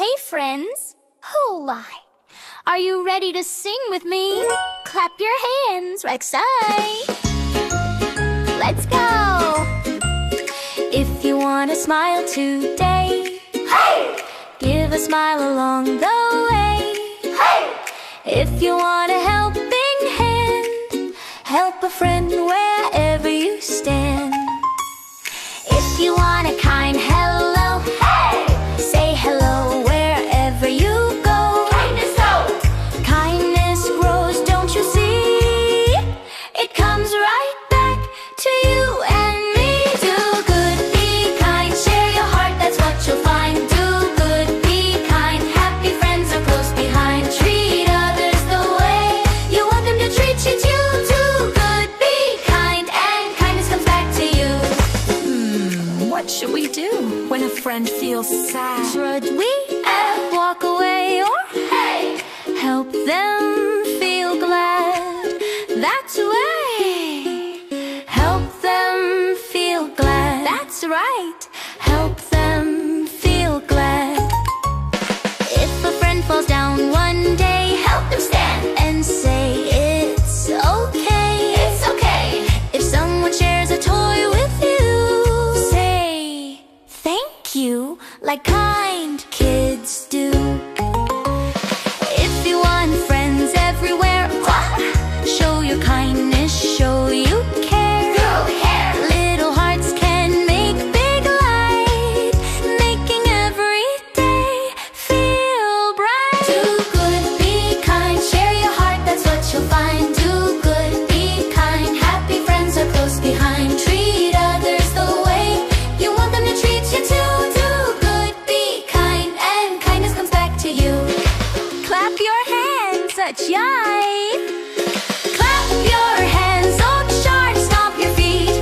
Hey friends, who'll lie? Are you ready to sing with me? Clap your hands, Rexai. Let's go! If you want to smile today, hey! Give a smile along the way. Hey! If you want a helping hand, help a friend wherever you stand. If you want a kind hello, hey! Say hello wherever you go. Kindness go! Kindness grows, don't you see? It comes right back to you and me. Do good, be kind, share your heart, that's what you'll find. Do good, be kind, happy friends are close behind. Treat others the way you want them to treat you too. Do good, be kind, and kindness comes back to you. What should we do when a friend feels sad? Should we walk away or hey, help them feel glad? That's right. Help them feel glad. That's right. Help them feel glad. If a friend falls down one day, help them stand and say it's okay. It's okay. If someone shares a toy with you, say thank you like kind kids do. If you want friends everywhere, show your kindness, show you care. Little hearts can make big light, making every day feel bright. Do good, be kind, share your heart, that's what you'll find. Do good, be kind, happy friends are close behind. Treat others the way you want them to treat you too. Do good, be kind, and kindness comes back to you. Clap your hands, such yay! Clap your hands, oak shark, stomp your feet.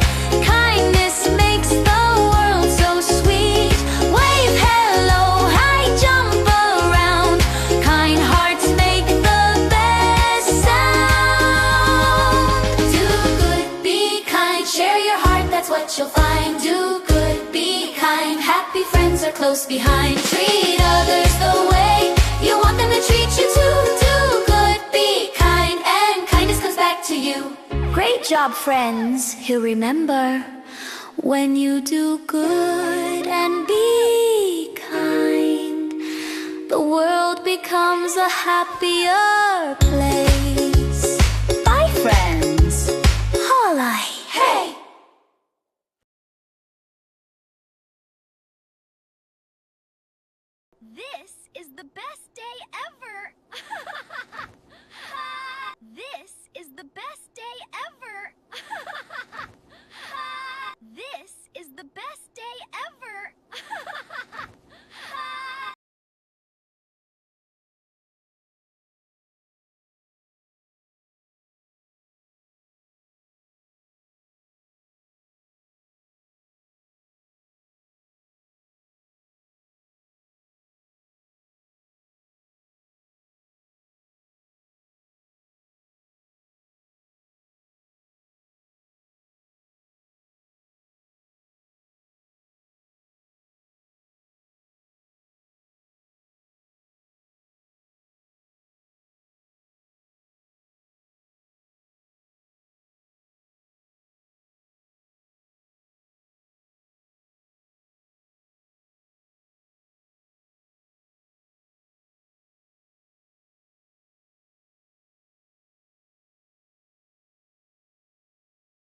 Kindness makes the world so sweet. Wave hello, high, jump around. Kind hearts make the best sound. Do good, be kind, share your heart, that's what you'll find. Do good, be kind, happy friends are close behind. Treat others the way you want them to treat you too. Do good, be kind, and kindness comes back to you. Great job, friends who remember. When you do good and be kind, the world becomes a happier place. Bye, friends.